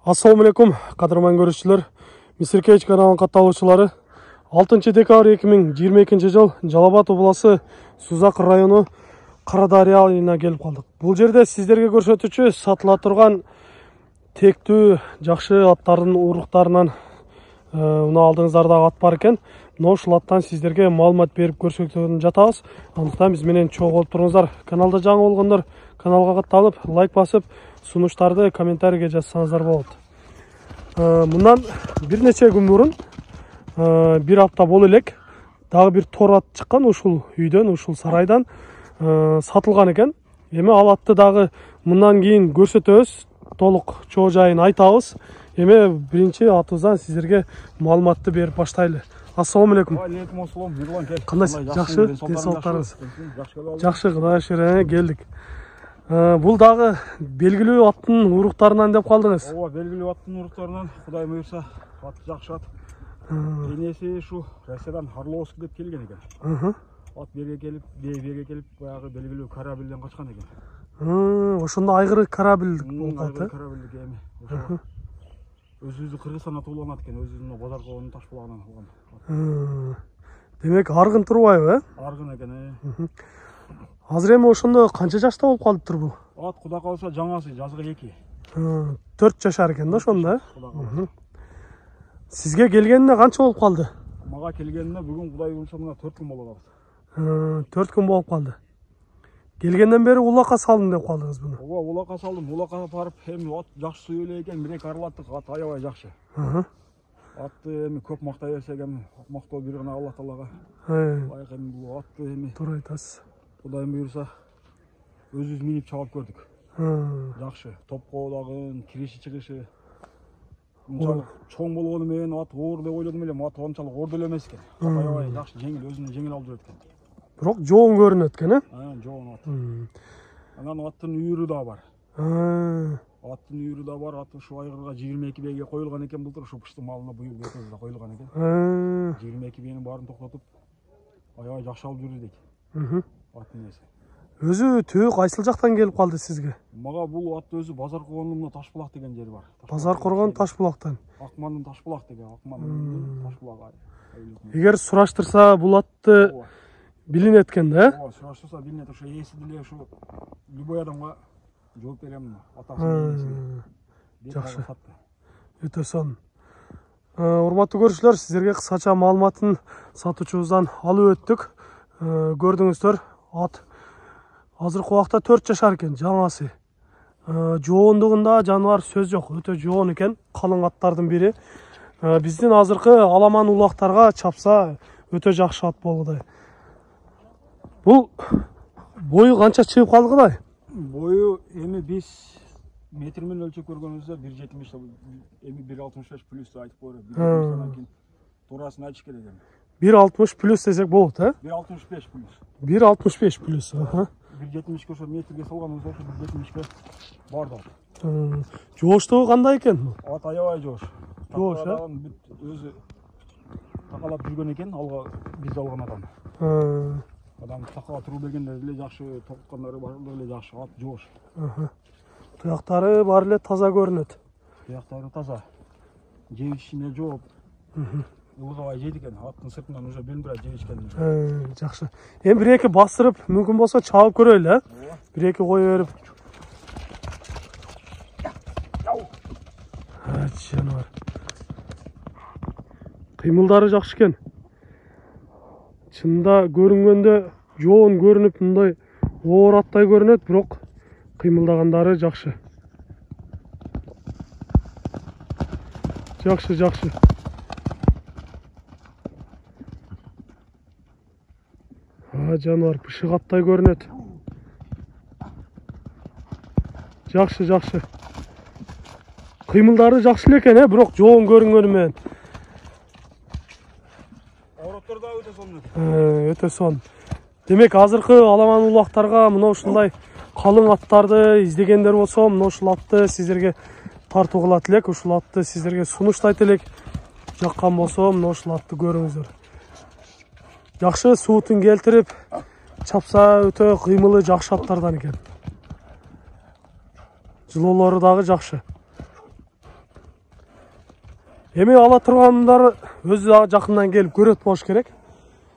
Assalamu alaikum, qadırman görüşçüler. Mr. Cage kanalının kattalıçıları. 6 dekabr 2022 жыл Жалал-Абад облысы Сузак району Қарадария айылына келіп қалдық. Бұл жерде сіздерге көрсетуші сатыла тұрған тектүү жақшы аттардың ұрлықтарынан мына алдыңыздарда ат бар екен. Ошол аттан сіздерге маалымат беріп көрсөтүп жатабыз. Андыктан биз менен чогуу болуп туруңуздар. Каналда жаңы болгондор каналга катталып, лайк басып, сунуштарды комментарийге жазсаңыздар болот. Мындан бир нече күн мурун, бир апта боло элек, дагы бир тор ат чыккан ушул үйдөн, ушул сарайдан сатылган экен. Эми ал атты дагы мындан кийин көрсөтөбүз, толук чоо жайын айтабыз. Эми биринчи атыбыздан сиздерге маалыматты берип баштайлы. Assalamu alaikum. Алейкум ассалам. Кандай жакшы, денсаулыктарыңыз? Жакшы, Кудайга шүкүр, келдик. Бул дагы белгилүү аттын уруктарынан деп калдыңыз. Ооба, белгилүү аттын уруктарынан, Кудай буйрса, ат жакшы ат. Денеси ушу Россиядан Орловск деп келген экен. Ат берге келип, баягы белгилүү корабльден качкан экен. Ошондо айгыры корабль болуп калды. Корабльдик эми. Өзүбүздү Кыргызстандан туулган ат экен, өзүбүздүн базар коонун Ташбулагынан алган. Демек аргын турбайбы, Аргын экен. Азыр эми ошондо канча жашта болуп калыптыр бул? Ат Кудай калса жаңасы, жазгы 2. 4 жашар экен да ошондо. Сизге келгенине канча болуп калды? Мага келгенине бүгүн Кудай буйрса мына 4 күн болуп калды. 4 күн болуп калды. Келгенден бери улакка салдым деп калдыңыз буну. Ооба, улакка салдым. Улакка барып, эми ат жакшы сүйө эле экен, бирек аралаттык, ат аябай жакшы. Атты эми көп мактай берсек эми мактоо бир гана Алла Таалага. Лайык эми бул атты эми туура айтасыз. Кудайым буйрса өзүбүз минип чабып көрдүк. Жакшы. Топко дагы кириши чыгышы. Мынчалык чоң болгону менен ат оор деп ойлодум эле, ат ончалык оор деле эмес экен. Аябай жакшы, жеңил, өзүнүн жеңил алып жүрөт экен. Бирок жоон көрүнөт экен, жоон ат. Анан аттын үйүрү да бар. Аттын үйүрү да бар. Ат ушу айгырга 22 бейге коюлган экен былтыр, ушу кыштын малына быйыл да коюлган экен. 22 бейнин баарын токтотуп, аябай жакшы алып жүрдү дейт. Аттын эси. Өзү түбү кайсыл жактан келип калды сизге? Мага бул ат өзү Базар Коргондун Ташбулак деген жери бар. Базар Коргон Ташбулактан. Акмандын Ташбулак деген, Акмандын Ташбулак. Эгер сураштырса бул атты билинет экен да? Ооба, сураштырса билинет. Ошо эси деле ушу любой адамга жооп берем, атасын. Жакшы. Өтө сонун. Урматтуу көрүүчүлөр, сиздерге кыскача маалыматын сатуучубуздан алып өттүк. Көрдүңүздөр, ат азыркы убакта 4 жашар экен, жаңасы. Жоондугунда жаныбар сөз жок, өтө жоон экен, калың аттардын бири. Биздин азыркы аламан улактарга чапса өтө жакшы ат болгудай. Бул бою канча чыгып калды кудай? Бою эми биз метр менен өлчөп көргөнүбүздө 1.70, эми 1.65 плюс айтып койру. 1.70 кийин туурасын айтыш керек эми. 1.60 плюс десек болот, 1.65 плюс. 1.65 плюс, 1.70 ошо метрге салганыбыз ошо 1.70 бар да. Жооштугу кандай экен? Ат аябай жоош. Жоош, өзү такалап жүргөн экен, алга биз алган адам. Адам такала туруп бергенде деле жакшы, токуткандары бар деле жакшы, ат жоош. Туяктары бар эле таза көрүнөт. Туяктары таза. Жеп ичине жооп. Улгабай жейт экен, аттын сыртынан уже билинип турат жеп ичкени. Жакшы. Эми бир-эки бастырып, мүмкүн болсо чабып көрөлү, Бир-эки кое берип. Жаныбар. Кыймылдары жакшы экен. Чында көрүнгөндө жоон көрүнүп, мындай оор аттай көрүнөт, бирок кыймылдагандары жакшы. Жакшы. Жаныбар бышык аттай көрүнөт. Жакшы. Кыймылдары жакшы эле экен, бирок жоон көрүнгөнү менен. Ороттор да өтө сонун. Өтө сонун. Демек азыркы аламан улактарга мына ушундай калың аттарды издегендер болсо, мына ушул атты сиздерге тартуу кылат элек, ушул атты сиздерге сунуштайт элек. Жаккан болсо, мына ушул атты көрүңүздөр. Жакшы суутун келтирип чапса өтө кыймылы жакшы аттардан экен. Жылоолору дагы жакшы. Эми ала тургандар өзү жакындан келип көрөт болуш керек.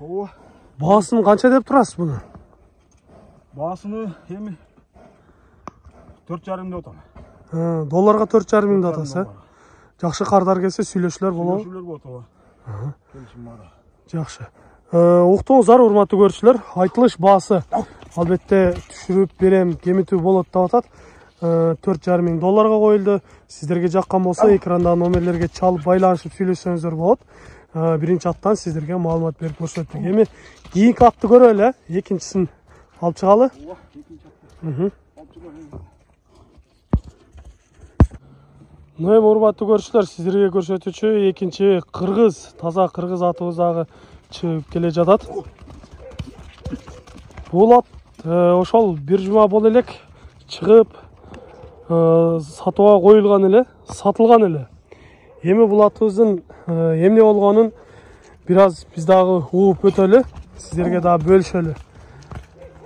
Ооба. Баасын канча деп турасыз буну? Баасыны эми 4,5 деп атам. Долларга 4,5 миң деп атасыз. Жакшы кардар келсе сүйлөшүүлөр болобу? Сүйлөшүүлөр болот, ооба. Келишим бар. Жакшы. Уктуңуздар, урматтуу көрүүчүлөр, айтылыш баасы албетте түшүрүп берем, кемитүү болот деп атат. 4,5 миң долларга коюлду. Сиздерге жаккан болсо экрандагы номерлерге чалып байланышып сүйлөшсөңүздөр болот. Биринчи аттан сиздерге маалымат берип көрсөттүк. Эми кийинки атты көрөлү, экинчисин алып чыгалы. Ооба, экинчи атты. Алып чыгалы. Эми урматтуу көрүүчүлөр, сиздерге көрсөтүүчү экинчи кыргыз, таза кыргыз атыбыз дагы чыгып келе жатат. Бул ат ошол бир жума боло элек чыгып сатууга коюлган эле, сатылган эле. Эми бул атыбыздын эмне болгонун бир аз биз дагы угуп өтөлү, сиздерге дагы бөлүшөлү.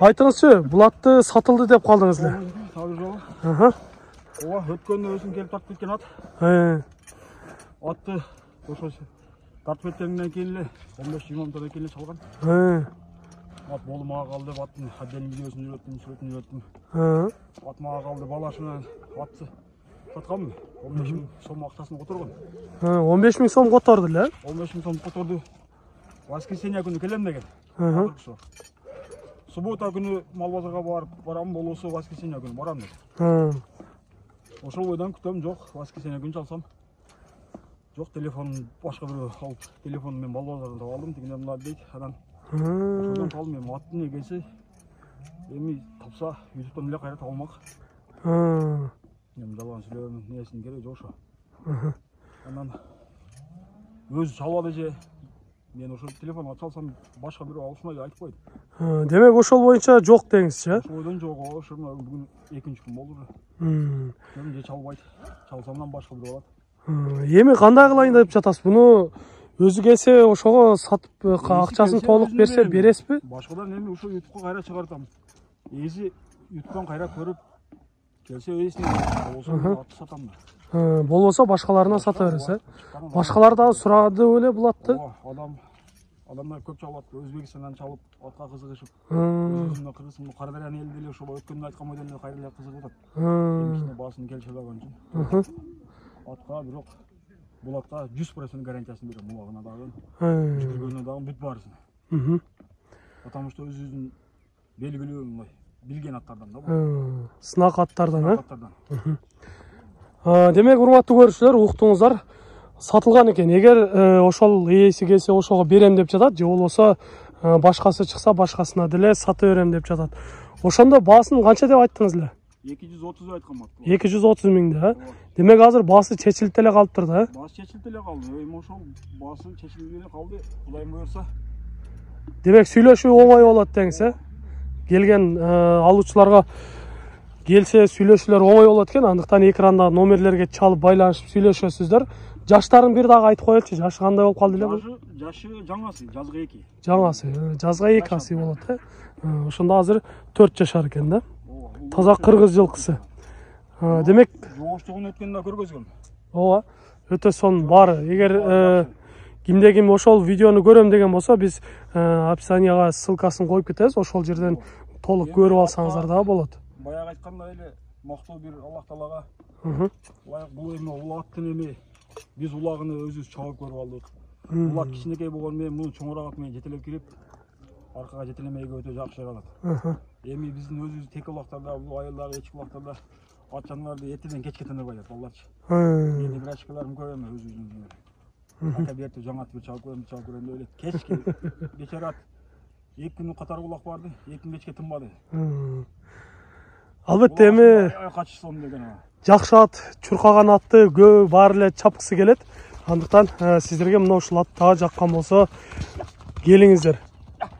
Айтыңызчы, бул атты сатылды деп калдыңыз эле? Табир жолу. Ооба, өткөндө өзүм келип тартып кеткен ат. Атты ошо тартып кеткенден кийин эле 15-20 минуттан кийин эле чалган. Ат болу мага калды деп аттын отдельный видеосун жүрөттүм, сүрөтүн жүрөттүм. Ат мага калды, балашы менен атты сатканмын. 15 миң сом актасын которгон. 15 миң сом которду эле? 15 миң сом которду. Воскресенье күнү келем деген. Суббота күнү мал базарга барам, болосо воскресенье күнү барам деп. Ошол бойдон күтөм, жок, воскресенье күнү чалсам. Жок, телефон башка бирөө алып, телефонду мен мал базарында алдым, дегенде мына дейт, анан ошондон калдым. Эми аттын эгеси эми тапса YouTube'дан эле кайра табылмак. Эми жалган сүйлөөнүн несин кереги жок ошо. Анан өзү чалбады же мен ошол телефонго чалсам башка бирөө алышмай айтып койду. Демек ошол боюнча жок деңизчи? Ошол бойдон жок, ошо бүгүн экинчи күн болду уже. Эми же чалбайт. Чалсамдан башка бирөө алат. Эми кандай кылайын деп жатасыз? Буну өзү келсе ошого сатып акчасын толук берсе бересизби? Башкадан эми ошо YouTube'га кайра чыгартам. Эси YouTube'дан кайра көрүп келсе эсин болсо атты сатам да. Болбосо башкаларына сата бересиз. Башкалар дагы сурады эле бул атты. Адамдар көп чалып атты, Өзбекстандан чалып атка кызыгышып. Өзүмдө Кыргызстан, Карадарянын элди эле ошо өткөндө айткан бойдон эле кайра эле кызыгып атат. Эмисине баасын келише алган үчүн. Атка бирок бул атка 100% гарантиясын берем, булагына дагы. Жүргөнүнө дагы бүт баарысын. Потому что өзүбүздүн белгилүү мындай билген аттардан да бул. Сынак аттардан, Демек, урматтуу көрүүчүлөр, уктуңуздар, сатылган экен. Эгер ошол ээси келсе ошого берем деп жатат, же болбосо башкасы чыкса башкасына деле сата берем деп жатат. Ошондо баасын канча деп айттыңыз эле? 230 деп айткам ат. 230 миңде, Демек азыр баасы чечилип эле калыптыр да? Баасы чечилип эле калды. Эми ошол баасы чечилип эле калды. Кудайым буйрса. Демек сүйлөшүү оңой болот деңиз, Келген алуучуларга келсе сүйлөшүүлөр оңой болот экен. Андыктан экранда номерлерге чалып байланышып сүйлөшөсүздөр. Жаштарын бир дагы айтып коелучу, жашы кандай болуп калды эле бул? Жашы жаңасы, жазга 2. Жаңасы, жазга 2 аси болот, Ошондо азыр 4 жашар экен да. Таза кыргыз жылкысы. Демек, жооштугун өткөндө көргөзгөн. Ооба, өтө сонун баары. Эгер кимде ким ошол видеону көрөм деген болсо, биз описанияга ссылкасын коюп кетебиз. Ошол жерден толук көрүп алсаңыздар дагы болот. Баягы айткандай эле мактоо бир Аллах Таалага. Лайык бул эми улаттын эми биз улагыны өзүбүз чабып көрүп алдык. Улак кичинекей болгону менен муну чоңураак менен жетелеп кирип, аркага жетелемейге өтө жакшы жаралат. Эми биздин өзүбүз тек улактарда, бул айылдагы эчки улактарда ат жаныбарды эртеден кечке тындырбай атат балдарчы. Эми грачкаларым көп эми өзүбүздүн. Ата берти жаңа бир чабып көрөм деп эле кечке бечара ат 2 күн катар улак барды, 2 күн кечке тынбады. Албетте эми качышсын деген. Жакшы ат, чуркаган атты көп баары эле чапкысы келет. Андыктан сиздерге мына ушул ат дагы жаккан болсо келиңиздер.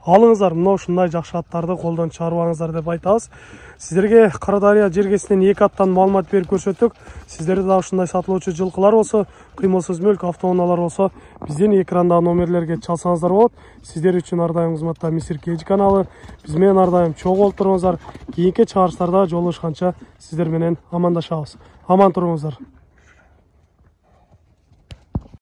Алыңыздар, мына ушундай жакшы аттарды колдон чыгарбаңыздар деп айтабыз. Сиздерге Карадария жергесинен 2 аттан маалымат берип көрсөттүк. Сиздерде да ушундай сатылуучу жылкылар болсо, кыймылсыз мүлк, автоунаалар болсо, биздин экрандагы номерлерге чалсаңыздар болот. Сиздер үчүн ар дайым кызматта Мисир Кейдж каналы. Биз менен ар дайым чогуу болуп туруңуздар. Кийинки чыгарыштарда жолугушканча сиздер менен амандашабыз. Аман туруңуздар.